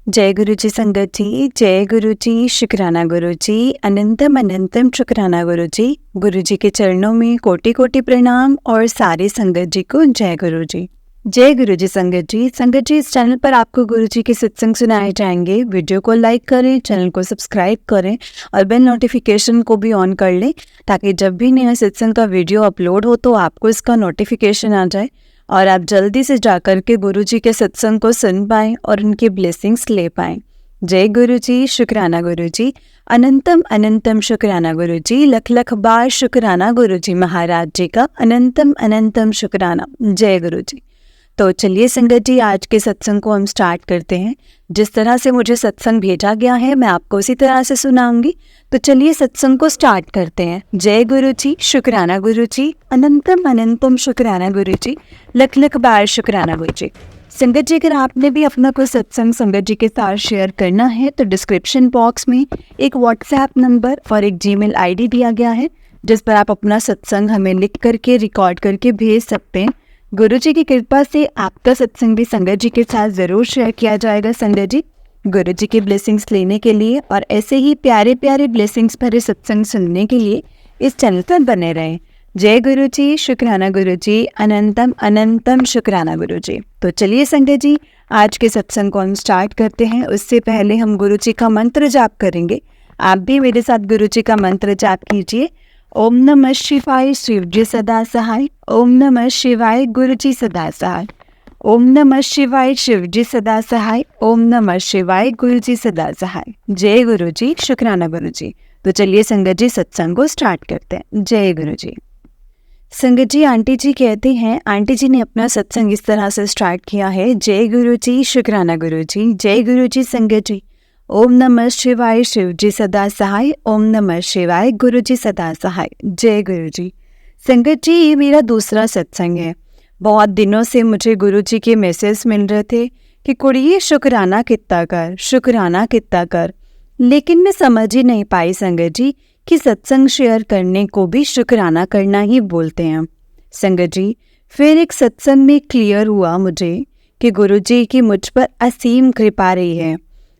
जय गुरु जी संगत जी, जय गुरु जी, शुक्राना गुरु जी, अनंतम अनंतम शुक्राना गुरु जी। गुरु जी के चरणों में कोटि कोटि प्रणाम और सारी संगत जी को जय गुरु जी। जय गुरु जी संगत जी। संगत जी, इस चैनल पर आपको गुरु जी के सत्संग सुनाए जाएंगे। वीडियो को लाइक करें, चैनल को सब्सक्राइब करें और बेल नोटिफिकेशन को भी ऑन कर लें ताकि जब भी नया सत्संग का वीडियो अपलोड हो तो आपको इसका नोटिफिकेशन आ जाए और आप जल्दी से जाकर के गुरु जी के सत्संग को सुन पाएं और उनकी ब्लेसिंग्स ले पाएं। जय गुरु जी, शुक्राना गुरु जी, अनंतम अनंतम शुक्राना गुरु जी, लख लख बार शुक्राना गुरु जी महाराज जी का, अनंतम अनंतम शुक्राना। जय गुरु जी। तो चलिए संगत जी, आज के सत्संग को हम स्टार्ट करते हैं। जिस तरह से मुझे सत्संग भेजा गया है मैं आपको उसी तरह से सुनाऊंगी। तो चलिए सत्संग को स्टार्ट करते हैं। जय गुरु जी, शुक्राना गुरु जी, अनंतम अनंतम शुक्राना गुरु जी, लख लख बार शुक्राना गुरु जी। संगत जी, अगर आपने भी अपना कोई सत्संग संगत जी के साथ शेयर करना है तो डिस्क्रिप्शन बॉक्स में एक व्हाट्सएप नंबर और एक जीमेल आईडी दिया गया है जिस पर आप अपना सत्संग हमें लिख करके रिकॉर्ड करके भेज सकते हैं। गुरु जी की कृपा से आपका सत्संग भी संगत जी के साथ ज़रूर शेयर किया जाएगा। संगत जी, गुरु जी की ब्लेसिंग्स लेने के लिए और ऐसे ही प्यारे प्यारे ब्लेसिंग्स भरे सत्संग सुनने के लिए इस चैनल पर बने रहें। जय गुरु जी, शुक्राना गुरु जी, अनंतम अनंतम शुक्राना गुरु जी। तो चलिए संगत जी, आज के सत्संग को हम स्टार्ट करते हैं। उससे पहले हम गुरु जी का मंत्र जाप करेंगे। आप भी मेरे साथ गुरु जी का मंत्र जाप कीजिए। ओम नमः शिवाय, शिव जी सदा सहाय। ओम नमः शिवाय, गुरु जी सदा सहाय। ओम नमः शिवाय, शिव जी सदा सहाय। ओम नमः शिवाय, गुरु जी सदा सहाय। जय गुरु जी, शुक्राना गुरु जी। तो चलिए संगत जी, सत्संग को स्टार्ट करते हैं। जय गुरु जी। संगत जी, आंटी जी कहते हैं, आंटी जी ने अपना सत्संग इस तरह से स्टार्ट किया है। जय गुरु जी, शुक्राना गुरु जी। जय गुरु जी संगत जी। ओम नमः शिवाय, शिव जी सदा सहाय। ओम नमः शिवाय, गुरु जी सदा सहाय। जय गुरु जी। संगत जी, ये मेरा दूसरा सत्संग है। बहुत दिनों से मुझे गुरु जी के मैसेज मिल रहे थे कि कुड़िए शुक्राना कितना कर, शुक्राना कितना कर, लेकिन मैं समझ ही नहीं पाई संगत जी कि सत्संग शेयर करने को भी शुक्राना करना ही बोलते हैं। संगत जी, फिर एक सत्संग में क्लियर हुआ मुझे कि गुरु जी की मुझ पर असीम कृपा रही है।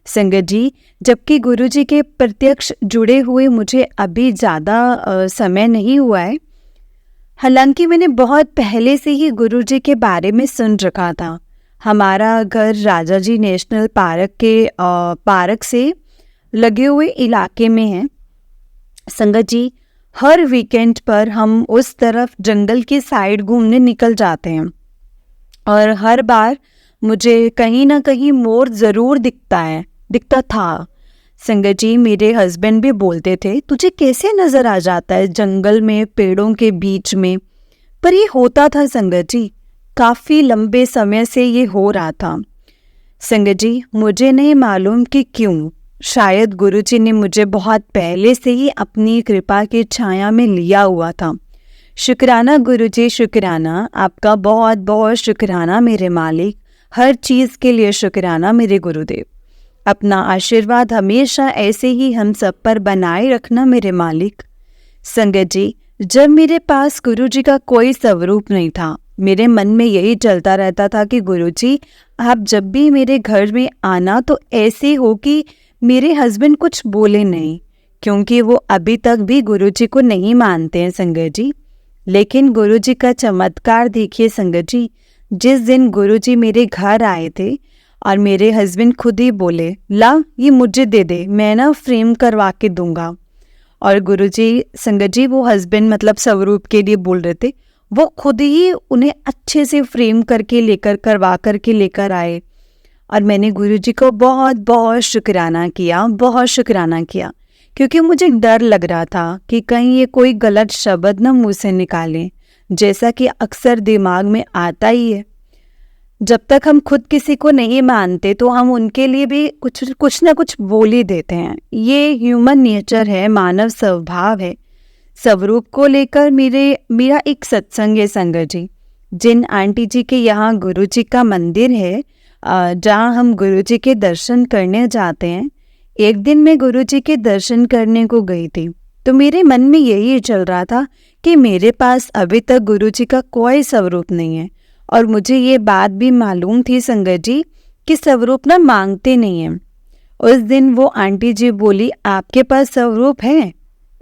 संगत जी, जबकि गुरु जी के प्रत्यक्ष जुड़े हुए मुझे अभी ज़्यादा समय नहीं हुआ है, हालांकि मैंने बहुत पहले से ही गुरु जी के बारे में सुन रखा था। हमारा घर राजा जी नेशनल पार्क के पार्क से लगे हुए इलाके में है। संगत जी, हर वीकेंड पर हम उस तरफ जंगल की साइड घूमने निकल जाते हैं और हर बार मुझे कहीं ना कहीं मोर ज़रूर दिखता था। संगत जी, मेरे हस्बैंड भी बोलते थे, तुझे कैसे नज़र आ जाता है जंगल में पेड़ों के बीच में, पर ये होता था संगत जी, काफ़ी लंबे समय से ये हो रहा था। संगत जी, मुझे नहीं मालूम कि क्यों, शायद गुरुजी ने मुझे बहुत पहले से ही अपनी कृपा की छाया में लिया हुआ था। शुक्राना गुरुजी, शुक्राना, आपका बहुत बहुत शुक्राना मेरे मालिक, हर चीज़ के लिए शुक्राना मेरे गुरुदेव। अपना आशीर्वाद हमेशा ऐसे ही हम सब पर बनाए रखना मेरे मालिक। संगत जी, जब मेरे पास गुरुजी का कोई स्वरूप नहीं था, मेरे मन में यही चलता रहता था कि गुरुजी, आप जब भी मेरे घर में आना तो ऐसे हो कि मेरे हस्बैंड कुछ बोले नहीं, क्योंकि वो अभी तक भी गुरुजी को नहीं मानते हैं संगत जी। लेकिन गुरुजी का चमत्कार देखिए संगत जी, जिस दिन गुरुजी मेरे घर आए थे और मेरे हस्बैंड खुद ही बोले, ला ये मुझे दे दे, मैं ना फ्रेम करवा के दूंगा। और गुरुजी संगत जी, वो हस्बैंड मतलब स्वरूप के लिए बोल रहे थे, वो खुद ही उन्हें अच्छे से फ्रेम करके करवा करके लेकर आए और मैंने गुरुजी को बहुत बहुत शुक्राना किया, क्योंकि मुझे डर लग रहा था कि कहीं ये कोई गलत शब्द ना मुँह से निकालें, जैसा कि अक्सर दिमाग में आता ही है। जब तक हम खुद किसी को नहीं मानते तो हम उनके लिए भी कुछ ना कुछ बोल ही देते हैं। ये ह्यूमन नेचर है, मानव स्वभाव है। स्वरूप को लेकर मेरा एक सत्संग है संगत जी। जिन आंटी जी के यहाँ गुरु जी का मंदिर है, जहाँ हम गुरु जी के दर्शन करने जाते हैं, एक दिन मैं गुरु जी के दर्शन करने को गई थी तो मेरे मन में यही चल रहा था कि मेरे पास अभी तक गुरु जी का कोई स्वरूप नहीं है। और मुझे ये बात भी मालूम थी संगत जी कि स्वरूप ना मांगते नहीं हैं। उस दिन वो आंटी जी बोली, आपके पास स्वरूप है?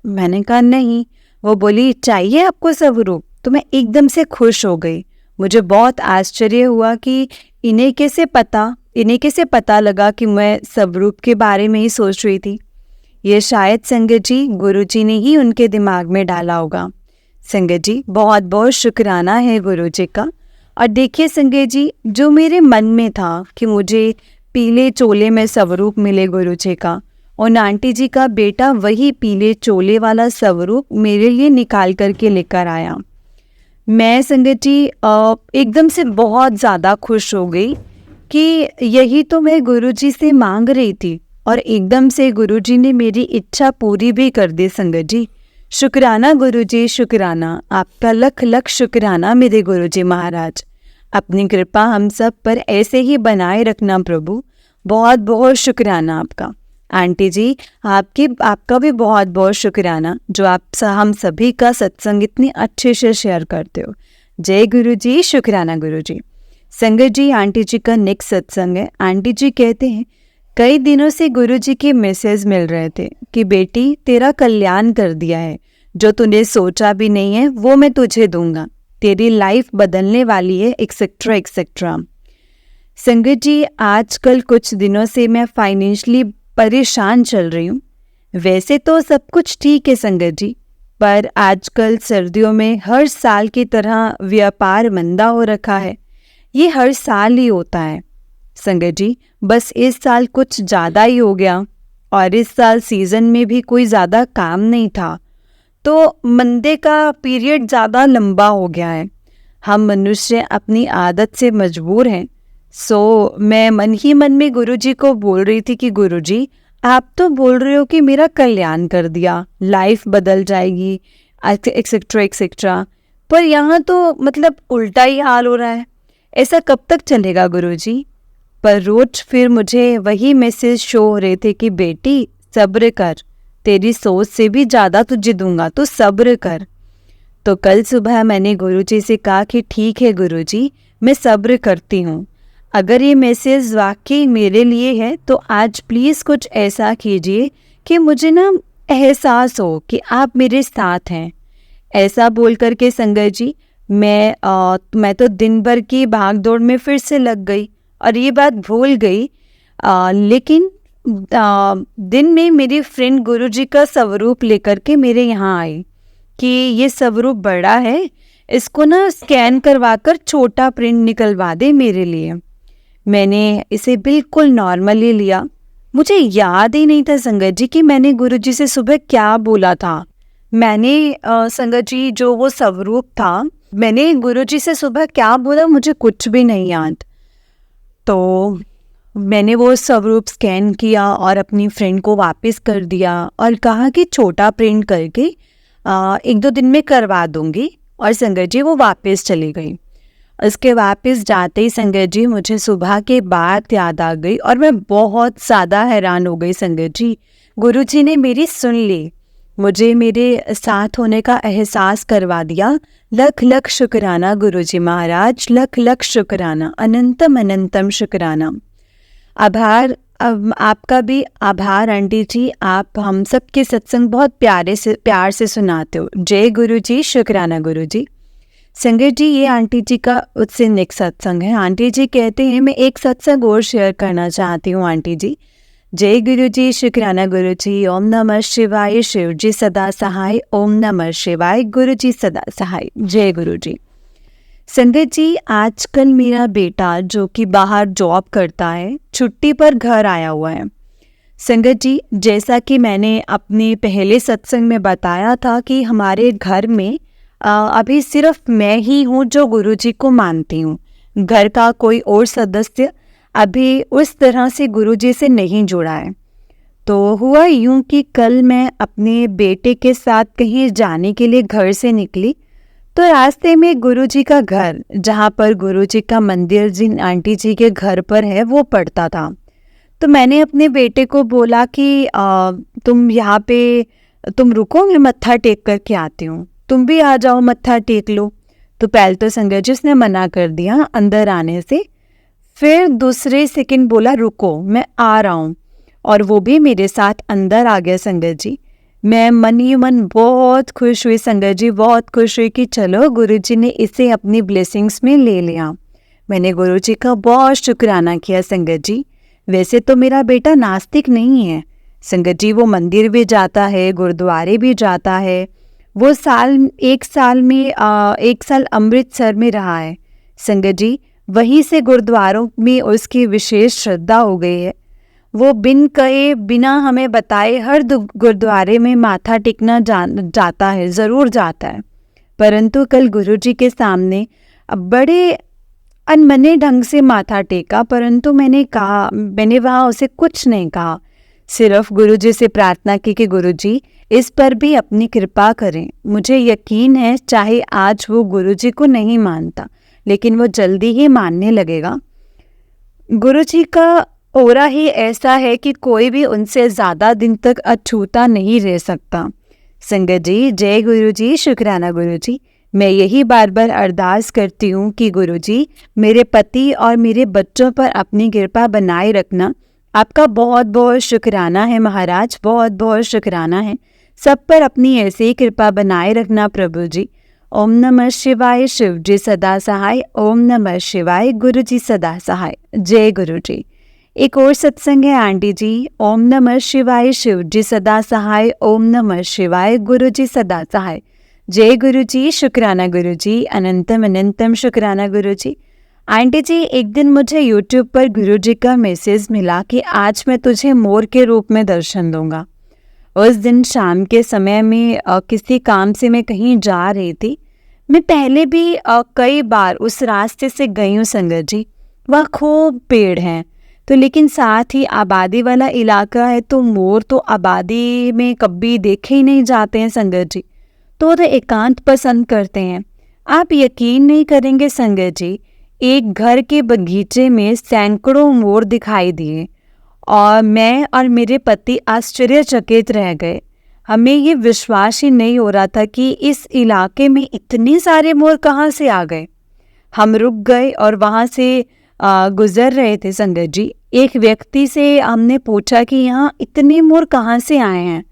मैंने कहा नहीं। वो बोली, चाहिए आपको स्वरूप? तो मैं एकदम से खुश हो गई। मुझे बहुत आश्चर्य हुआ कि इन्हें कैसे पता लगा कि मैं स्वरूप के बारे में ही सोच रही थी। ये शायद संगत जी गुरुजी ने ही उनके दिमाग में डाला होगा। संगत जी बहुत बहुत शुक्राना है गुरुजी का। और देखिए संगत जी, जो मेरे मन में था कि मुझे पीले चोले में स्वरूप मिले गुरुजी का, और आंटी जी का बेटा वही पीले चोले वाला स्वरूप मेरे लिए निकाल करके लेकर आया। मैं संगत जी एकदम से बहुत ज़्यादा खुश हो गई कि यही तो मैं गुरुजी से मांग रही थी, और एकदम से गुरुजी ने मेरी इच्छा पूरी भी कर दी। संगत जी शुक्राना गुरुजी, शुक्राना, आपका लख लख शुक्राना मेरे गुरुजी महाराज। अपनी कृपा हम सब पर ऐसे ही बनाए रखना प्रभु। बहुत बहुत शुक्राना आपका। आंटी जी आपका भी बहुत बहुत शुक्राना, जो आप हम सभी का सत्संग इतनी अच्छे से शेयर करते हो। जय गुरुजी, शुक्राना गुरुजी। संगत जी आंटी जी का नेक्स्ट सत्संग है। आंटी जी कहते हैं, कई दिनों से गुरुजी के मैसेज मिल रहे थे कि बेटी तेरा कल्याण कर दिया है, जो तूने सोचा भी नहीं है वो मैं तुझे दूंगा, तेरी लाइफ बदलने वाली है, एक्सेट्रा एक्सेट्रा। संगत जी आजकल कुछ दिनों से मैं फाइनेंशियली परेशान चल रही हूँ। वैसे तो सब कुछ ठीक है संगत जी, पर आजकल सर्दियों में हर साल की तरह व्यापार मंदा हो रखा है। ये हर साल ही होता है संगत जी, बस इस साल कुछ ज़्यादा ही हो गया, और इस साल सीज़न में भी कोई ज़्यादा काम नहीं था, तो मंदे का पीरियड ज़्यादा लंबा हो गया है। हम मनुष्य अपनी आदत से मजबूर हैं। सो मैं मन ही मन में गुरुजी को बोल रही थी कि गुरुजी आप तो बोल रहे हो कि मेरा कल्याण कर दिया, लाइफ बदल जाएगी, एक्सेट्रा एक्सेट्रा, पर यहाँ तो मतलब उल्टा ही हाल हो रहा है। ऐसा कब तक चलेगा गुरुजी? पर रोज फिर मुझे वही मैसेज शो हो रहे थे कि बेटी सब्र कर, तेरी सोच से भी ज़्यादा तुझे दूंगा, तो सब्र कर। तो कल सुबह मैंने गुरुजी से कहा कि ठीक है गुरुजी, मैं सब्र करती हूँ। अगर ये मैसेज वाकई मेरे लिए है तो आज प्लीज़ कुछ ऐसा कीजिए कि मुझे ना एहसास हो कि आप मेरे साथ हैं। ऐसा बोल कर के संगत जी मैं तो दिन भर की भाग दौड़ में फिर से लग गई और ये बात भूल गई। लेकिन दिन में मेरी फ्रेंड गुरुजी का स्वरूप लेकर के मेरे यहाँ आई कि ये स्वरूप बड़ा है, इसको ना स्कैन करवाकर छोटा प्रिंट निकलवा दे मेरे लिए। मैंने इसे बिल्कुल नॉर्मली लिया। मुझे याद ही नहीं था संगत जी कि मैंने गुरुजी से सुबह क्या बोला था। मैंने संगत जी जो वो स्वरूप था, मैंने गुरुजी से सुबह क्या बोला मुझे कुछ भी नहीं याद। तो मैंने वो स्वरूप स्कैन किया और अपनी फ्रेंड को वापस कर दिया और कहा कि छोटा प्रिंट करके 1-2 दिन में करवा दूंगी, और संगत जी वो वापस चली गई। उसके वापस जाते ही संगत जी मुझे सुबह के बात याद आ गई और मैं बहुत ज़्यादा हैरान हो गई। संगत जी गुरुजी ने मेरी सुन ली, मुझे मेरे साथ होने का एहसास करवा दिया। लख लख शुक्राना गुरुजी महाराज, लख लख शुक्राना, अनंतम अनंतम शुक्राना। आभार, आपका भी आभार आंटी जी, आप हम सब के सत्संग बहुत प्यार से सुनाते हो। जय गुरुजी, शुक्राना गुरुजी। संगत जी ये आंटी जी का उससे नेक्स्ट सत्संग है। आंटी जी कहते हैं मैं एक सत्संग और शेयर करना चाहती हूँ आंटी जी। जय गुरुजी, शुक्राना गुरुजी। ओम नमः शिवाय, शिव जी सदा सहाय। ओम नमः शिवाय, गुरुजी सदा सहाय। जय गुरुजी। संगत जी आजकल मेरा बेटा जो कि बाहर जॉब करता है, छुट्टी पर घर आया हुआ है। संगत जी जैसा कि मैंने अपने पहले सत्संग में बताया था कि हमारे घर में अभी सिर्फ मैं ही हूँ जो गुरुजी को मानती हूँ। घर का कोई और सदस्य अभी उस तरह से गुरुजी से नहीं जुड़ा है। तो हुआ यूं कि कल मैं अपने बेटे के साथ कहीं जाने के लिए घर से निकली, तो रास्ते में गुरुजी का घर, जहाँ पर गुरुजी का मंदिर जिन आंटी जी के घर पर है, वो पड़ता था। तो मैंने अपने बेटे को बोला कि तुम यहाँ पे तुम रुको, मैं मत्था टेक करके आती हूँ, तुम भी आ जाओ मत्था टेक लो। तो पहले तो संगत जी उसने मना कर दिया अंदर आने से। फिर दूसरे सेकंड बोला रुको मैं आ रहा हूँ, और वो भी मेरे साथ अंदर आ गया संगत जी। मैं मन ही मन बहुत खुश हुई संगत जी, बहुत खुश हुई कि चलो गुरुजी ने इसे अपनी ब्लेसिंग्स में ले लिया। मैंने गुरुजी का बहुत शुक्राना किया संगत जी। वैसे तो मेरा बेटा नास्तिक नहीं है संगत जी, वो मंदिर भी जाता है, गुरुद्वारे भी जाता है। वो एक साल अमृतसर में रहा है संगत जी। वहीं से गुरुद्वारों में उसकी विशेष श्रद्धा हो गई है। वो बिन कहे बिना हमें बताए हर गुरुद्वारे में माथा टेकना जाता है, ज़रूर जाता है। परंतु कल गुरुजी के सामने बड़े अनमने ढंग से माथा टेका, परंतु मैंने वहाँ उसे कुछ नहीं कहा। सिर्फ गुरुजी से प्रार्थना की कि गुरुजी इस पर भी अपनी कृपा करें। मुझे यकीन है चाहे आज वो गुरुजी को नहीं मानता, लेकिन वो जल्दी ही मानने लगेगा। गुरुजी का ओरा ही ऐसा है कि कोई भी उनसे ज़्यादा दिन तक अछूता नहीं रह सकता। संगत जी, जय गुरुजी, शुक्राना गुरुजी। मैं यही बार बार अरदास करती हूँ कि गुरुजी मेरे पति और मेरे बच्चों पर अपनी कृपा बनाए रखना। आपका बहुत बहुत शुक्राना है महाराज, बहुत बहुत शुक्राना है। सब पर अपनी ऐसे ही कृपा बनाए रखना प्रभु जी। ओम नमः शिवाय, शिव जी सदा सहाय। ओम नमः शिवाय, गुरु जी सदा सहाय। जय गुरु जी। एक और सत्संग है आंटी जी। ओम नमः शिवाय, शिव जी सदा सहाय। ओम नमः शिवाय, गुरु जी सदा सहाय। जय गुरु जी, शुक्राना गुरु जी, अनंतम अनंतम शुक्राना गुरु जी। आंटी जी, एक दिन मुझे YouTube पर गुरु जी का मैसेज मिला कि आज मैं तुझे मोर के रूप में दर्शन दूंगा। उस दिन शाम के समय में किसी काम से मैं कहीं जा रही थी। मैं पहले भी कई बार उस रास्ते से गई हूँ संगत जी। वह खूब पेड़ हैं, तो लेकिन साथ ही आबादी वाला इलाका है, तो मोर तो आबादी में कभी देखे ही नहीं जाते हैं संगत जी। तो एकांत पसंद करते हैं। आप यकीन नहीं करेंगे संगत जी, एक घर के बगीचे में सैकड़ों मोर दिखाई दिए और मैं और मेरे पति आश्चर्यचकित रह गए। हमें ये विश्वास ही नहीं हो रहा था कि इस इलाके में इतने सारे मोर कहाँ से आ गए। हम रुक गए और वहाँ से गुजर रहे थे संगत जी। एक व्यक्ति से हमने पूछा कि यहाँ इतने मोर कहाँ से आए हैं,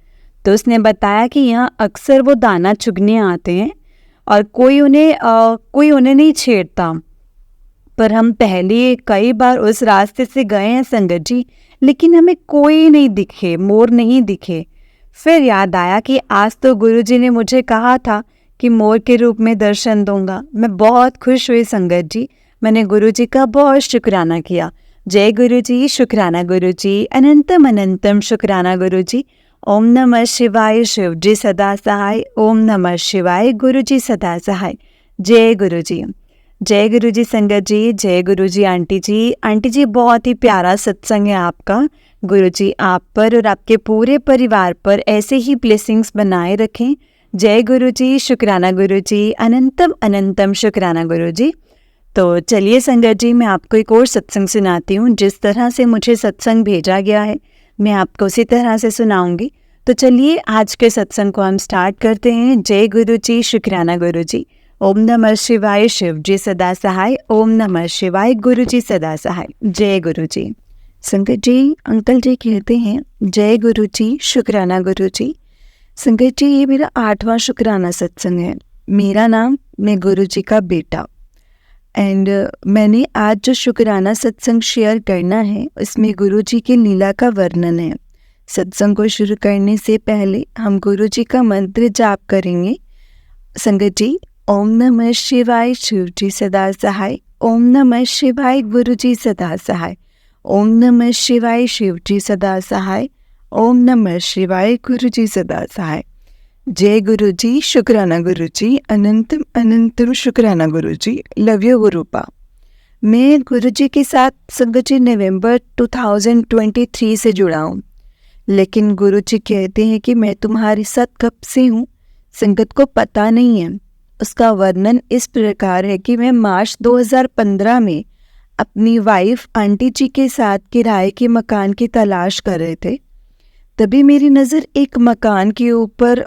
तो उसने बताया कि यहाँ अक्सर वो दाना चुगने आते हैं और कोई उन्हें नहीं छेड़ता। पर हम पहले कई बार उस रास्ते से गए हैं संगत जी, लेकिन हमें कोई नहीं दिखे, मोर नहीं दिखे। फिर याद आया कि आज तो गुरुजी ने मुझे कहा था कि मोर के रूप में दर्शन दूंगा। मैं बहुत खुश हुई संगत जी। मैंने गुरुजी का बहुत शुक्राना किया। जय गुरुजी, शुक्राना गुरुजी, अनंतम अनंतम शुक्राना गुरुजी। ओम नमः शिवाय, शिव जी सदा सहाय। ओम नमः शिवाय, गुरुजी सदा सहाय। जय गुरुजी। जय गुरुजी संगत जी, जय गुरुजी आंटी जी। आंटी जी, बहुत ही प्यारा सत्संग है आपका। गुरुजी आप पर और आपके पूरे परिवार पर ऐसे ही ब्लेसिंग्स बनाए रखें। जय गुरुजी, शुक्राना गुरुजी, अनंतम अनंतम शुक्राना गुरुजी। तो चलिए संगत जी, मैं आपको एक और सत्संग सुनाती हूँ। जिस तरह से मुझे सत्संग भेजा गया है मैं आपको उसी तरह से सुनाऊंगी। तो चलिए आज के सत्संग को हम स्टार्ट करते हैं। जय गुरुजी, शुक्राना गुरुजी। ओम नमः शिवाय, शिव जी सदा सहाय। ओम नमः शिवाय, गुरु जी सदा सहाय। जय गुरु जी। संगत जी, अंकल जी कहते हैं जय गुरु जी, शुक्राना गुरु जी। संगत जी, ये मेरा 8वां शुक्राना सत्संग है। मेरा नाम, मैं गुरु जी का बेटा। एंड मैंने आज जो शुक्राना सत्संग शेयर करना है उसमें गुरु जी की लीला का वर्णन है। सत्संग को शुरू करने से पहले हम गुरु जी का मंत्र जाप करेंगे। संगत जी, ओम नमः शिवाय, शिव जी सदा सहाय। ओम नमः शिवाय, गुरु जी सदा सहाय। ओम नमः शिवाय, शिव जी सदा सहाय। ओम नमः शिवाय, गुरु जी सदा सहाय। जय गुरु जी, शुक्राना गुरु जी, अनंतम अनंतम शुक्राना गुरु जी। Love you गुरुपा। मैं गुरु जी के साथ संगत जी नवंबर 2023 से जुड़ा हूँ, लेकिन गुरु जी कहते हैं कि मैं तुम्हारे साथ कब से हूँ संगत को पता नहीं है। उसका वर्णन इस प्रकार है कि मैं मार्च 2015 में अपनी वाइफ आंटी जी के साथ किराए के मकान की तलाश कर रहे थे। तभी मेरी नज़र एक मकान के ऊपर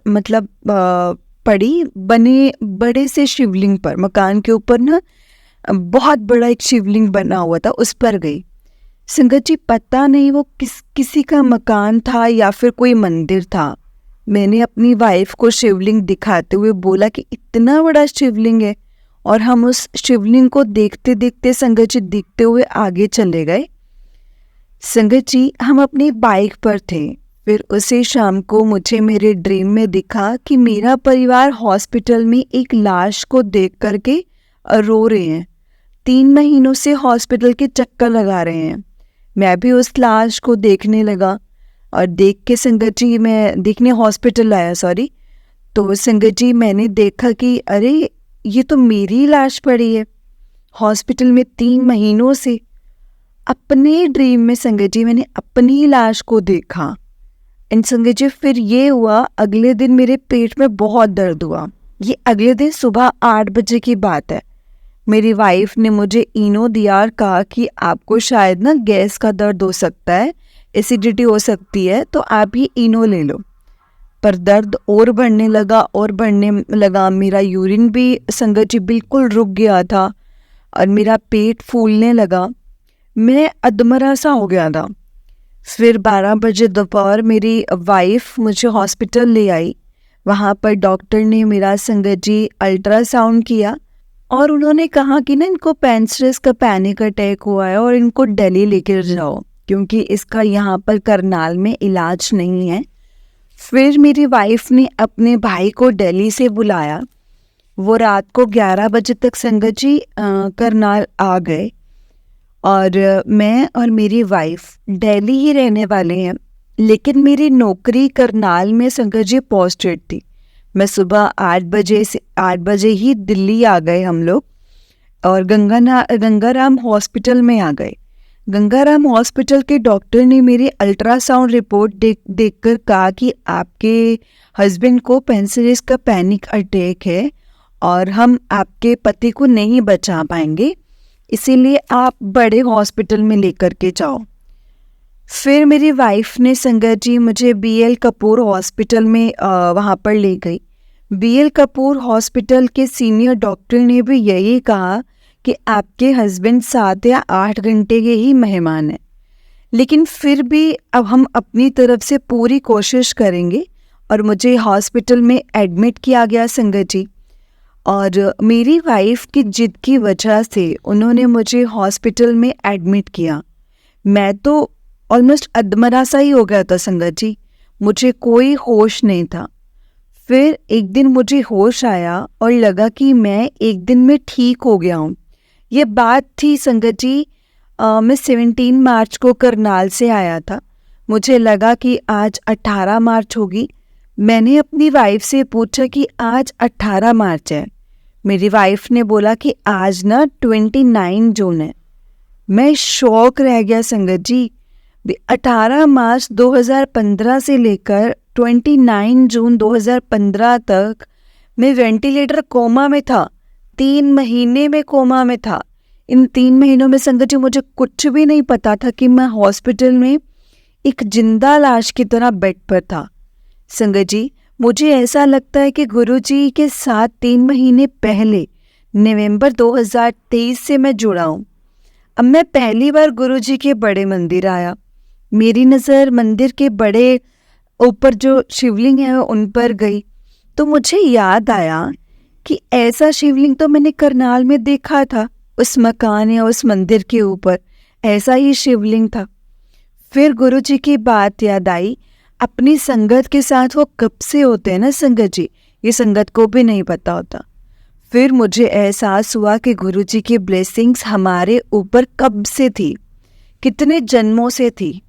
पड़ी, बने बड़े से शिवलिंग पर। मकान के ऊपर ना बहुत बड़ा एक शिवलिंग बना हुआ था, उस पर गई। संगत जी पता नहीं वो किसी का मकान था या फिर कोई मंदिर था। मैंने अपनी वाइफ को शिवलिंग दिखाते हुए बोला कि इतना बड़ा शिवलिंग है, और हम उस शिवलिंग को देखते देखते संगत जी दिखते हुए आगे चले गए। संगत जी हम अपनी बाइक पर थे। फिर उसी शाम को मुझे मेरे ड्रीम में दिखा कि मेरा परिवार हॉस्पिटल में एक लाश को देख करके रो रहे हैं। 3 महीनों से हॉस्पिटल के चक्कर लगा रहे हैं। मैं भी उस लाश को देखने लगा, और देख के संगत जी मैं देखने हॉस्पिटल आया, तो संगत जी मैंने देखा कि अरे ये तो मेरी लाश पड़ी है हॉस्पिटल में 3 महीनों से। अपने ड्रीम में संगत जी मैंने अपनी लाश को देखा। एंड संगत जी फिर ये हुआ, अगले दिन मेरे पेट में बहुत दर्द हुआ। ये अगले दिन सुबह 8 बजे की बात है। मेरी वाइफ ने मुझे इनो दिया और कहा कि आपको शायद ना गैस का दर्द हो सकता है, एसिडिटी हो सकती है, तो आप ये इनो ले लो। पर दर्द और बढ़ने लगा। मेरा यूरिन भी संगत जी बिल्कुल रुक गया था और मेरा पेट फूलने लगा। मैं अधमरा सा हो गया था। फिर 12 बजे दोपहर मेरी वाइफ मुझे हॉस्पिटल ले आई। वहाँ पर डॉक्टर ने मेरा संगत जी अल्ट्रासाउंड किया और उन्होंने कहा कि ना इनको पेनिसिलिन का पैनिक अटैक हुआ है और इनको दिल्ली लेकर जाओ, क्योंकि इसका यहाँ पर करनाल में इलाज नहीं है। फिर मेरी वाइफ ने अपने भाई को दिल्ली से बुलाया। वो रात को 11 बजे तक संगत जी करनाल आ गए, और मैं और मेरी वाइफ दिल्ली ही रहने वाले हैं, लेकिन मेरी नौकरी करनाल में संगत जी पोस्टेड थी। मैं सुबह 8 बजे ही दिल्ली आ गए हम लोग, और गंगाराम हॉस्पिटल में आ गए। गंगाराम हॉस्पिटल के डॉक्टर ने मेरी अल्ट्रासाउंड रिपोर्ट देखकर कहा कि आपके हस्बैंड को पेनिसिलिन का पैनिक अटैक है और हम आपके पति को नहीं बचा पाएंगे, इसीलिए आप बड़े हॉस्पिटल में लेकर के जाओ। फिर मेरी वाइफ ने संगत जी मुझे BL कपूर हॉस्पिटल में वहाँ पर ले गई। BL कपूर हॉस्पिटल के सीनियर डॉक्टर ने भी यही कहा कि आपके हस्बैंड 7 या 8 घंटे के ही मेहमान हैं, लेकिन फिर भी अब हम अपनी तरफ से पूरी कोशिश करेंगे, और मुझे हॉस्पिटल में एडमिट किया गया संगत जी। और मेरी वाइफ की जिद की वजह से उन्होंने मुझे हॉस्पिटल में एडमिट किया। मैं तो ऑलमोस्ट अधमरा सा ही हो गया था संगत जी, मुझे कोई होश नहीं था। फिर एक दिन मुझे होश आया और लगा कि मैं एक दिन में ठीक हो गया हूँ। ये बात थी संगत जी, मैं 17 मार्च को करनाल से आया था। मुझे लगा कि आज 18 मार्च होगी। मैंने अपनी वाइफ से पूछा कि आज 18 मार्च है। मेरी वाइफ ने बोला कि आज ना 29 जून है। मैं शॉक रह गया संगत जी। 18 मार्च 2015 से लेकर 29 जून 2015 तक मैं वेंटिलेटर कोमा में था। 3 महीने में कोमा में था। इन 3 महीनों में संगत जी मुझे कुछ भी नहीं पता था कि मैं हॉस्पिटल में एक जिंदा लाश की तरह बेड पर था। संगत जी मुझे ऐसा लगता है कि गुरुजी के साथ 3 महीने पहले नवंबर 2023 से मैं जुड़ा हूँ। अब मैं पहली बार गुरुजी के बड़े मंदिर आया। मेरी नज़र मंदिर के बड़े ऊपर जो शिवलिंग है उन पर गई, तो मुझे याद आया कि ऐसा शिवलिंग तो मैंने करनाल में देखा था। उस मकान या उस मंदिर के ऊपर ऐसा ही शिवलिंग था। फिर गुरुजी की बात याद आई। अपनी संगत के साथ वो कब से होते हैं ना संगत जी, ये संगत को भी नहीं पता होता। फिर मुझे एहसास हुआ कि गुरुजी की ब्लेसिंग्स हमारे ऊपर कब से थी, कितने जन्मों से थी।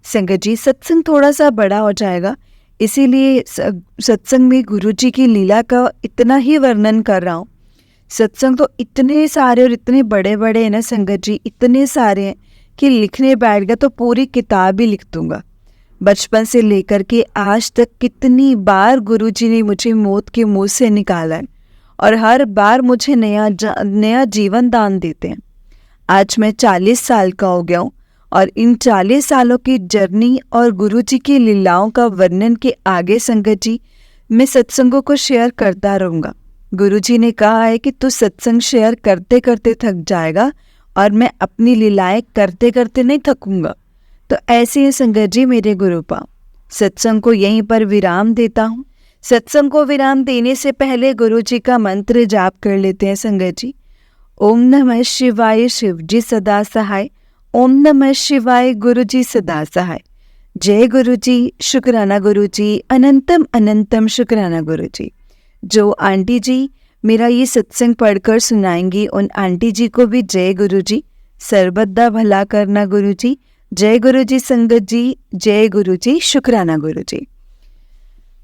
संगत जी सत्संग थोड़ा सा बड़ा हो जाएगा, इसीलिए सत्संग में गुरुजी की लीला का इतना ही वर्णन कर रहा हूँ। सत्संग तो इतने सारे और इतने बड़े बड़े हैं ना संगत जी, इतने सारे हैं कि लिखने बैठ गया तो पूरी किताब ही लिख दूंगा। बचपन से लेकर के आज तक कितनी बार गुरुजी ने मुझे मौत के मुंह से निकाला है, और हर बार मुझे नया जीवन दान देते हैं। आज मैं 40 साल का हो गया हूँ, और इन 40 सालों की जर्नी और गुरुजी की लीलाओं का वर्णन के आगे संगत जी मैं सत्संगों को शेयर करता रहूँगा। गुरुजी ने कहा है कि तू सत्संग शेयर करते करते थक जाएगा और मैं अपनी लीलाएं करते करते नहीं थकूंगा। तो ऐसे ही संगत जी मेरे गुरुपा, सत्संग को यहीं पर विराम देता हूँ। सत्संग को विराम देने से पहले गुरुजी का मंत्र जाप कर लेते हैं संगत जी। ओम नमः शिवाय, शिव जी सदा सहाय। ओम नमः शिवाय, गुरु जी सदा सहाय। जय गुरु जी, शुक्राना गुरु जी, अनंतम अनंतम शुक्राना गुरु जी। जो आंटी जी मेरा ये सत्संग पढ़कर सुनाएंगी, उन आंटी जी को भी जय गुरु जी। सर्वदा भला करना गुरु जी। जय गुरु जी संगत जी, जय गुरु जी, शुक्राना गुरु जी।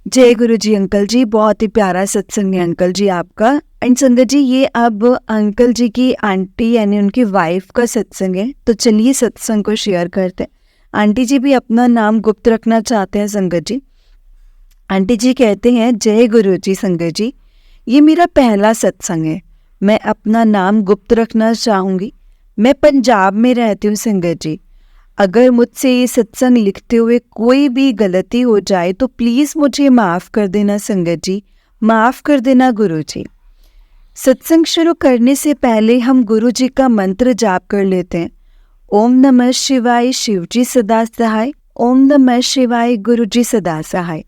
जय गुरु जी अंकल जी, बहुत ही प्यारा सत्संग है अंकल जी आपका। एंड संगत जी ये अब अंकल जी की आंटी यानी उनकी वाइफ का सत्संग है, तो चलिए सत्संग को शेयर करते हैं। आंटी जी भी अपना नाम गुप्त रखना चाहते हैं संगत जी। आंटी जी कहते हैं, जय गुरु जी संगत जी, ये मेरा पहला सत्संग है, मैं अपना नाम गुप्त रखना चाहूँगी। मैं पंजाब में रहती हूँ संगत जी। अगर मुझसे ये सत्संग लिखते हुए कोई भी गलती हो जाए तो प्लीज़ मुझे माफ़ कर देना संगत जी, माफ़ कर देना गुरु जी। सत्संग शुरू करने से पहले हम गुरु जी का मंत्र जाप कर लेते हैं। ओम नमः शिवाय, शिव जी सदा सहाय। ओम नमः शिवाय, गुरु जी सदा सहाय।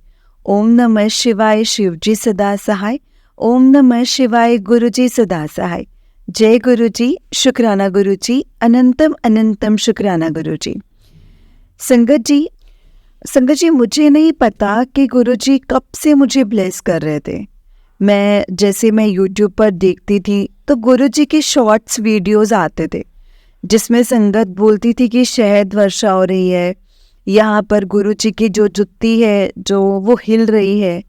ओम नमः शिवाय, शिव जी सदा सहाय। ओम नमः शिवाय, गुरु जी सदा सहाय। जय गुरु जी, शुक्राना गुरु जी, अनंतम अनंतम शुक्राना गुरु जी। संगत जी मुझे नहीं पता कि गुरु जी कब से मुझे ब्लेस कर रहे थे। मैं यूट्यूब पर देखती थी तो गुरु जी के शॉर्ट्स वीडियोस आते थे जिसमें संगत बोलती थी कि शहद वर्षा हो रही है, यहाँ पर गुरु जी की जो जुत्ती है जो वो हिल रही है।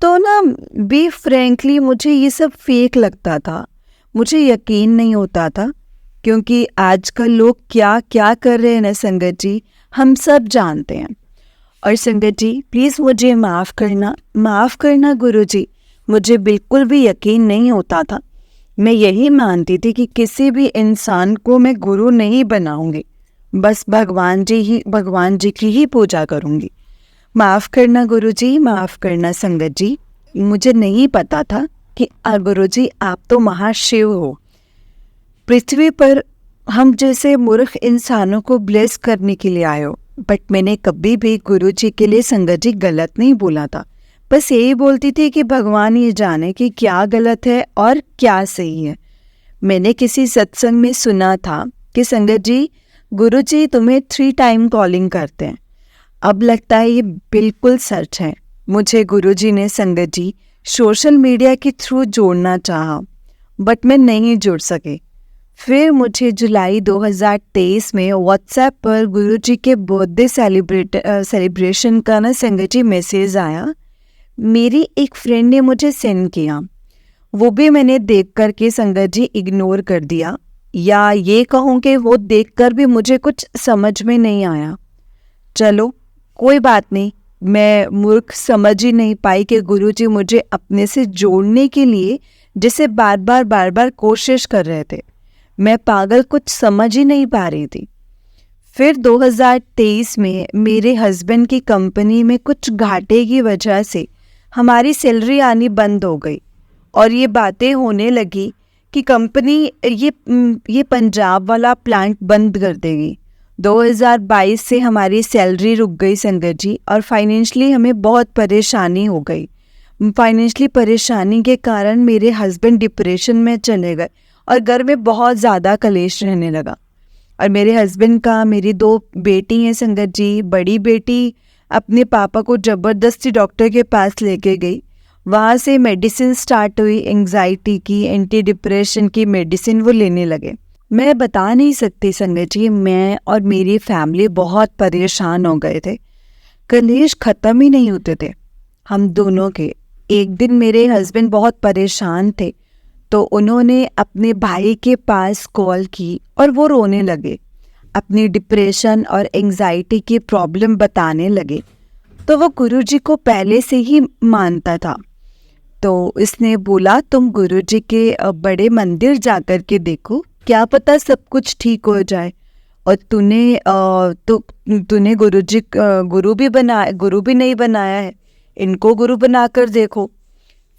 तो ना बी फ्रैंकली मुझे ये सब फेक लगता था, मुझे यकीन नहीं होता था, क्योंकि आजकल लोग क्या क्या कर रहे हैं ना संगत जी, हम सब जानते हैं। और संगत जी प्लीज़ मुझे माफ़ करना गुरु जी, मुझे बिल्कुल भी यकीन नहीं होता था। मैं यही मानती थी कि किसी भी इंसान को मैं गुरु नहीं बनाऊंगी, बस भगवान जी की ही पूजा करूंगी। माफ़ करना गुरु जी, माफ़ करना संगत जी, मुझे नहीं पता था कि गुरु जी आप तो महाशिव हो। पृथ्वी पर हम जैसे मूर्ख इंसानों को ब्लेस करने के लिए आए हो, बट मैंने कभी भी गुरु जी के लिए संगत जी गलत नहीं बोला था। बस यही बोलती थी कि भगवान ये जाने कि क्या गलत है और क्या सही है। मैंने किसी सत्संग में सुना था कि संगत जी गुरु जी तुम्हें 3 टाइम कॉलिंग करते हैं। अब लगता है ये बिल्कुल सच है। मुझे गुरु जी ने संगत जी सोशल मीडिया के थ्रू जोड़ना चाहा, बट मैं नहीं जुड़ सके। फिर मुझे जुलाई 2023 में व्हाट्सएप पर गुरु जी के बर्थडे सेलिब्रेशन का ना संगत जी मैसेज आया। मेरी एक फ्रेंड ने मुझे सेंड किया, वो भी मैंने देख कर के संगत जी इग्नोर कर दिया, या ये कहूँ कि वो देखकर भी मुझे कुछ समझ में नहीं आया। चलो कोई बात नहीं, मैं मूर्ख समझ ही नहीं पाई कि गुरुजी मुझे अपने से जोड़ने के लिए जिसे बार बार कोशिश कर रहे थे। मैं पागल कुछ समझ ही नहीं पा रही थी। फिर 2023 में मेरे हस्बैंड की कंपनी में कुछ घाटे की वजह से हमारी सैलरी आनी बंद हो गई और ये बातें होने लगी कि कंपनी ये पंजाब वाला प्लांट बंद कर देगी। 2022 से हमारी सैलरी रुक गई संगत जी, और फाइनेंशियली हमें बहुत परेशानी हो गई। फाइनेंशियली परेशानी के कारण मेरे हस्बैंड डिप्रेशन में चले गए और घर में बहुत ज़्यादा कलेश रहने लगा। और मेरे हस्बैंड का, मेरी 2 बेटी हैं संगत जी। बड़ी बेटी अपने पापा को ज़बरदस्ती डॉक्टर के पास लेके गई, वहाँ से मेडिसिन स्टार्ट हुई, एंग्जाइटी की, एंटी डिप्रेशन की मेडिसिन वो लेने लगे। मैं बता नहीं सकती संगत जी, मैं और मेरी फैमिली बहुत परेशान हो गए थे। कलेश ख़त्म ही नहीं होते थे हम दोनों के। एक दिन मेरे हस्बैंड बहुत परेशान थे तो उन्होंने अपने भाई के पास कॉल की और वो रोने लगे, अपनी डिप्रेशन और एंग्जाइटी की प्रॉब्लम बताने लगे। तो वो गुरुजी को पहले से ही मानता था, तो इसने बोला तुम गुरुजी के बड़े मंदिर जाकर के देखो, क्या पता सब कुछ ठीक हो जाए। और तूने गुरु भी नहीं बनाया है, इनको गुरु बनाकर देखो।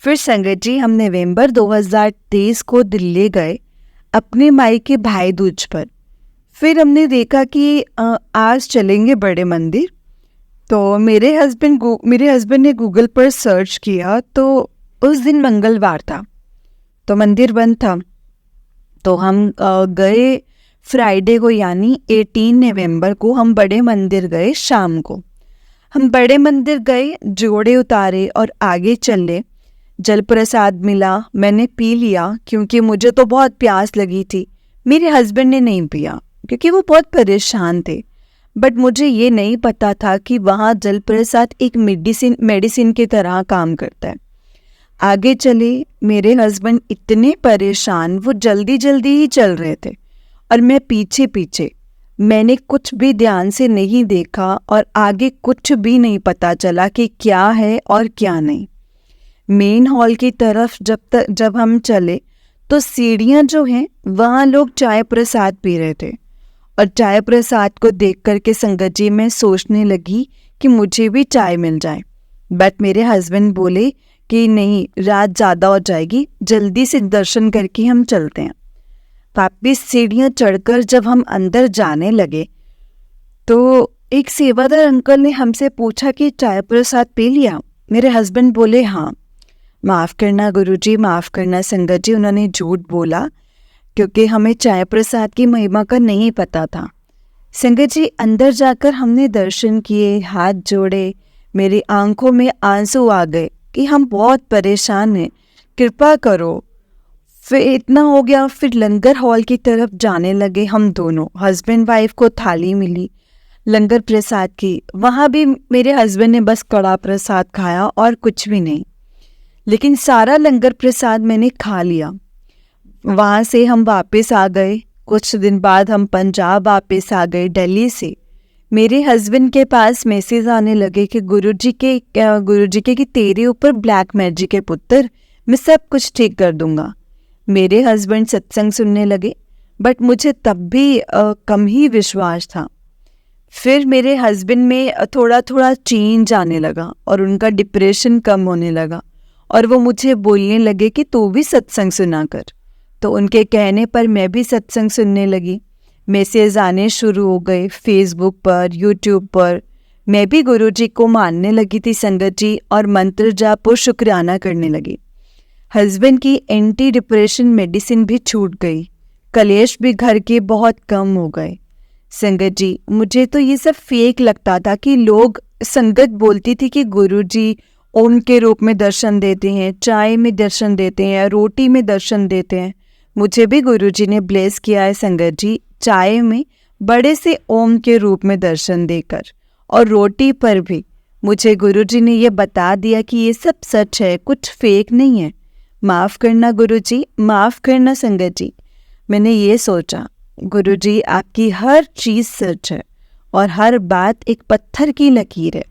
फिर संगत जी हम नवंबर 2023 को दिल्ली गए अपने मायके भाई दूज पर। फिर हमने देखा कि आज चलेंगे बड़े मंदिर। तो मेरे हस्बैंड ने गूगल पर सर्च किया तो उस दिन मंगलवार था तो मंदिर बंद था। तो हम गए फ्राइडे को यानी 18 नवंबर को हम बड़े मंदिर गए शाम को। हम बड़े मंदिर गए, जोड़े उतारे और आगे चले। जल प्रसाद मिला, मैंने पी लिया क्योंकि मुझे तो बहुत प्यास लगी थी। मेरे हस्बैंड ने नहीं पिया क्योंकि वो बहुत परेशान थे। बट मुझे ये नहीं पता था कि वहाँ जल प्रसाद एक मेडिसिन की तरह काम करता है। आगे चले, मेरे हस्बैंड इतने परेशान, वो जल्दी जल्दी ही चल रहे थे और मैं पीछे पीछे। मैंने कुछ भी ध्यान से नहीं देखा और आगे कुछ भी नहीं पता चला कि क्या है और क्या नहीं। मेन हॉल की तरफ जब हम चले तो सीढ़ियाँ जो हैं वहाँ लोग चाय प्रसाद पी रहे थे और चाय प्रसाद को देख करके संगत जी मैं सोचने लगी कि मुझे भी चाय मिल जाए। बट मेरे हस्बैंड बोले कि नहीं, रात ज़्यादा हो जाएगी, जल्दी से दर्शन करके हम चलते हैं। वापिस सीढ़ियाँ चढ़कर जब हम अंदर जाने लगे तो एक सेवादार अंकल ने हमसे पूछा कि चाय प्रसाद पी लिया। मेरे हस्बैंड बोले हाँ। माफ़ करना गुरुजी, माफ़ करना संगत जी, उन्होंने झूठ बोला क्योंकि हमें चाय प्रसाद की महिमा का नहीं पता था। संगत जी अंदर जाकर हमने दर्शन किए, हाथ जोड़े, मेरी आंखों में आंसू आ गए कि हम बहुत परेशान हैं, कृपा करो। फिर इतना हो गया, फिर लंगर हॉल की तरफ जाने लगे हम दोनों। हस्बैंड वाइफ को थाली मिली लंगर प्रसाद की। वहाँ भी मेरे हस्बैंड ने बस कड़ा प्रसाद खाया और कुछ भी नहीं, लेकिन सारा लंगर प्रसाद मैंने खा लिया। वहाँ से हम वापस आ गए। कुछ दिन बाद हम पंजाब वापस आ गए दिल्ली से। मेरे हस्बैंड के पास मैसेज आने लगे कि गुरुजी के कि तेरे ऊपर ब्लैक मैजिक है पुत्र, मैं सब कुछ ठीक कर दूंगा। मेरे हस्बैंड सत्संग सुनने लगे बट मुझे तब भी कम ही विश्वास था। फिर मेरे हस्बैंड में थोड़ा थोड़ा चेंज आने लगा और उनका डिप्रेशन कम होने लगा और वो मुझे बोलने लगे कि तू भी सत्संग सुना कर। तो उनके कहने पर मैं भी सत्संग सुनने लगी। मैसेज आने शुरू हो गए फेसबुक पर, यूट्यूब पर। मैं भी गुरुजी को मानने लगी थी संगत जी और मंत्र जाप और शुक्राना करने लगी। हस्बैंड की एंटी डिप्रेशन मेडिसिन भी छूट गई। कलेश भी घर के बहुत कम हो गए। संगत जी मुझे तो ये सब फेक लगता था कि लोग, संगत बोलती थी कि गुरुजी ओम के रूप में दर्शन देते हैं, चाय में दर्शन देते हैं, रोटी में दर्शन देते हैं। मुझे भी गुरुजी ने ब्लेस किया है संगत जी, चाय में बड़े से ओम के रूप में दर्शन देकर, और रोटी पर भी मुझे गुरुजी ने ये बता दिया कि ये सब सच है, कुछ फेक नहीं है। माफ़ करना गुरुजी, माफ़ करना संगत जी। मैंने ये सोचा गुरुजी आपकी हर चीज़ सच है और हर बात एक पत्थर की लकीर है।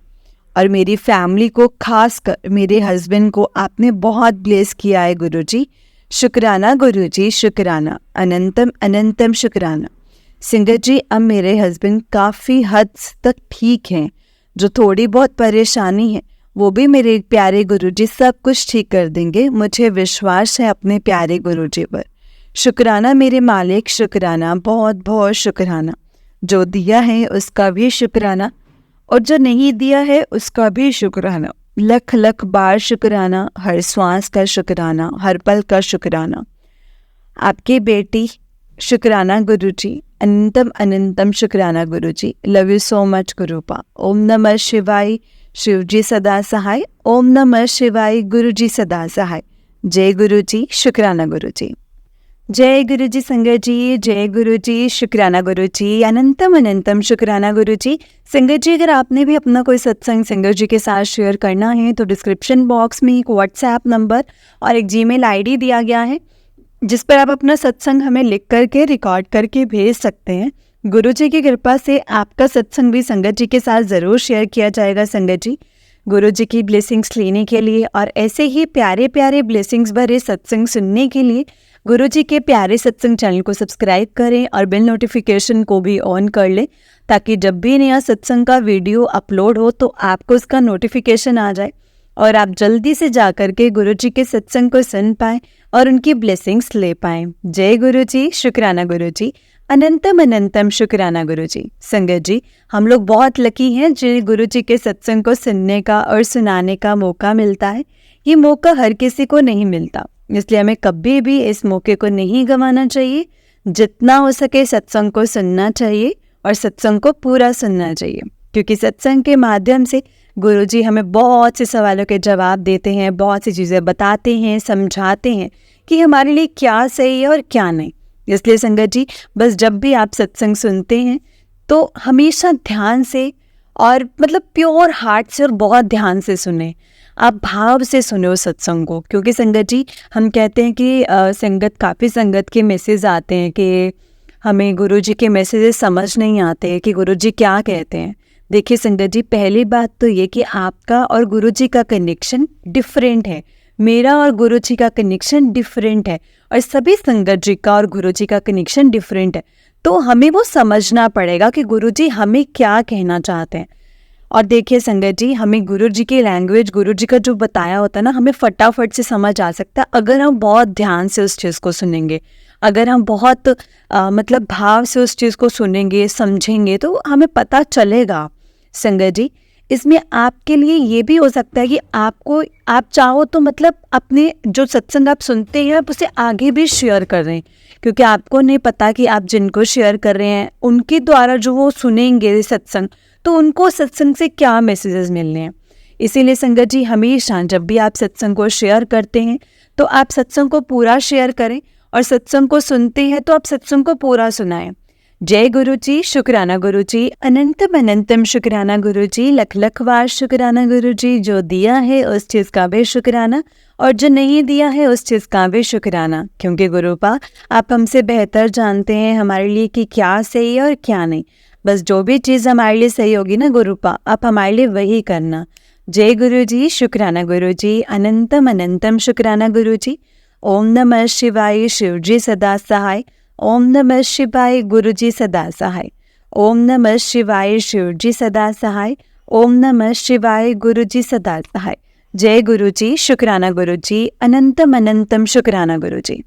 और मेरी फैमिली को, खास कर मेरे हस्बैंड को आपने बहुत ब्लेस किया है गुरुजी। शुक्राना गुरुजी, शुक्राना, अनंतम अनंतम शुक्राना। संगत जी अब मेरे हस्बैंड काफ़ी हद तक ठीक हैं। जो थोड़ी बहुत परेशानी है वो भी मेरे प्यारे गुरुजी सब कुछ ठीक कर देंगे। मुझे विश्वास है अपने प्यारे गुरुजी पर। शुक्राना मेरे मालिक, शुक्राना, बहुत बहुत शुक्राना। जो दिया है उसका भी शुक्राना और जो नहीं दिया है उसका भी शुक्राना। लख लख बार शुक्राना, हर श्वास का शुक्राना, हर पल का शुक्राना। आपकी बेटी शुक्राना गुरुजी, अनंतम अनंतम शुक्राना गुरुजी। Love you so much गुरुपा। ओम नमः शिवाय, शिवजी सदा सहाय। ओम नमः शिवाय, गुरुजी सदा सहाय। जय गुरुजी, शुक्राना गुरुजी। जय गुरुजी संगत जी, जय गुरुजी, शुक्राना गुरुजी, अनंतम अनंतम शुक्राना गुरुजी। संगत जी अगर आपने भी अपना कोई सत्संग संगत जी के साथ शेयर करना है तो डिस्क्रिप्शन बॉक्स में एक व्हाट्सएप नंबर और एक जीमेल आईडी दिया गया है जिस पर आप अपना सत्संग हमें लिख करके रिकॉर्ड करके भेज सकते हैं। गुरुजी की कृपा से आपका सत्संग भी संगत जी के साथ ज़रूर शेयर किया जाएगा। संगत जी गुरुजी की ब्लेसिंग्स लेने के लिए और ऐसे ही प्यारे प्यारे ब्लेसिंग्स भरे सत्संग सुनने के लिए गुरुजी के प्यारे सत्संग चैनल को सब्सक्राइब करें और बेल नोटिफिकेशन को भी ऑन कर लें ताकि जब भी नया सत्संग का वीडियो अपलोड हो तो आपको उसका नोटिफिकेशन आ जाए। और आप जल्दी से जा कर के गुरु जी के सत्संग को सुन पाएं और उनकी ब्लेसिंग्स ले पाएं। जय गुरु जी, शुक्राना गुरु जी, अनंतम अनंतम शुक्राना गुरु जी। संगत जी, हम लोग बहुत लकी हैं जिन्हें गुरु जी के सत्संग को सुनने का और सुनाने का मौका मिलता है। ये मौका हर किसी को नहीं मिलता, इसलिए हमें कभी भी इस मौके को नहीं गंवाना चाहिए। जितना हो सके सत्संग को सुनना चाहिए और सत्संग को पूरा सुनना चाहिए, क्योंकि सत्संग के माध्यम से गुरुजी हमें बहुत से सवालों के जवाब देते हैं, बहुत सी चीज़ें बताते हैं, समझाते हैं कि हमारे लिए क्या सही है और क्या नहीं। इसलिए संगत जी, बस जब भी आप सत्संग सुनते हैं तो हमेशा ध्यान से और मतलब प्योर हार्ट से और बहुत ध्यान से सुने, आप भाव से सुनो सत्संग को। क्योंकि संगत जी, हम कहते हैं कि काफ़ी संगत के मैसेज आते हैं कि हमें गुरुजी के मैसेजेस समझ नहीं आते कि गुरुजी क्या कहते हैं। देखिए संगत जी, पहली बात तो ये कि आपका और गुरुजी का कनेक्शन डिफरेंट है, मेरा और गुरुजी का कनेक्शन डिफरेंट है, और सभी संगत जी का और गुरुजी का कनेक्शन डिफरेंट है। तो हमें वो समझना पड़ेगा कि गुरुजी हमें क्या कहना चाहते हैं। और देखिए संगत जी, हमें गुरुजी की लैंग्वेज, गुरुजी का जो बताया होता है ना, हमें फटाफट से समझ आ सकता है अगर हम बहुत ध्यान से उस चीज़ को सुनेंगे। अगर हम बहुत मतलब भाव से उस चीज़ को सुनेंगे, समझेंगे, तो हमें पता चलेगा। संगत जी, इसमें आपके लिए ये भी हो सकता है कि आप चाहो तो मतलब अपने जो सत्संग आप सुनते हैं आप उसे आगे भी शेयर कर रहे हैं, क्योंकि आपको नहीं पता कि आप जिनको शेयर कर रहे हैं उनके द्वारा जो वो सुनेंगे सत्संग, तो उनको सत्संग से क्या मैसेजेस मिलने हैं। इसीलिए संगत जी, हमेशा जब भी आप सत्संग को शेयर करते हैं तो आप सत्संग को पूरा शेयर करें, और सत्संग को सुनते हैं तो आप सत्संग को पूरा सुनाएं। जय गुरु जी, शुक्राना गुरु जी, अनंतम अनंतम शुक्राना गुरु जी, लख लख बार शुक्राना गुरु जी। जो दिया है उस चीज़ का भी शुक्राना, और जो नहीं दिया है उस चीज़ का भी शुक्राना, क्योंकि गुरुपा आप हमसे बेहतर जानते हैं हमारे लिए कि क्या सही है और क्या नहीं। बस जो भी चीज़ हमारे लिए सही होगी ना गुरुपा, आप हमारे लिए वही करना। जय गुरु जी, शुक्राना गुरु जी, अनंतम अनंतम शुक्राना गुरु जी। ओम नमः शिवाय, शिव जी सदा सहाय। ओम नमः शिवाय, गुरु जी सदा सहाय। ओम नमः शिवाय, शिव जी सदा सहाय। ओम नमः शिवाय, गुरु जी सदा सहाय। जय गुरु जी, शुक्राना गुरु जी, अनंतम अनंतम शुक्राना गुरु जी।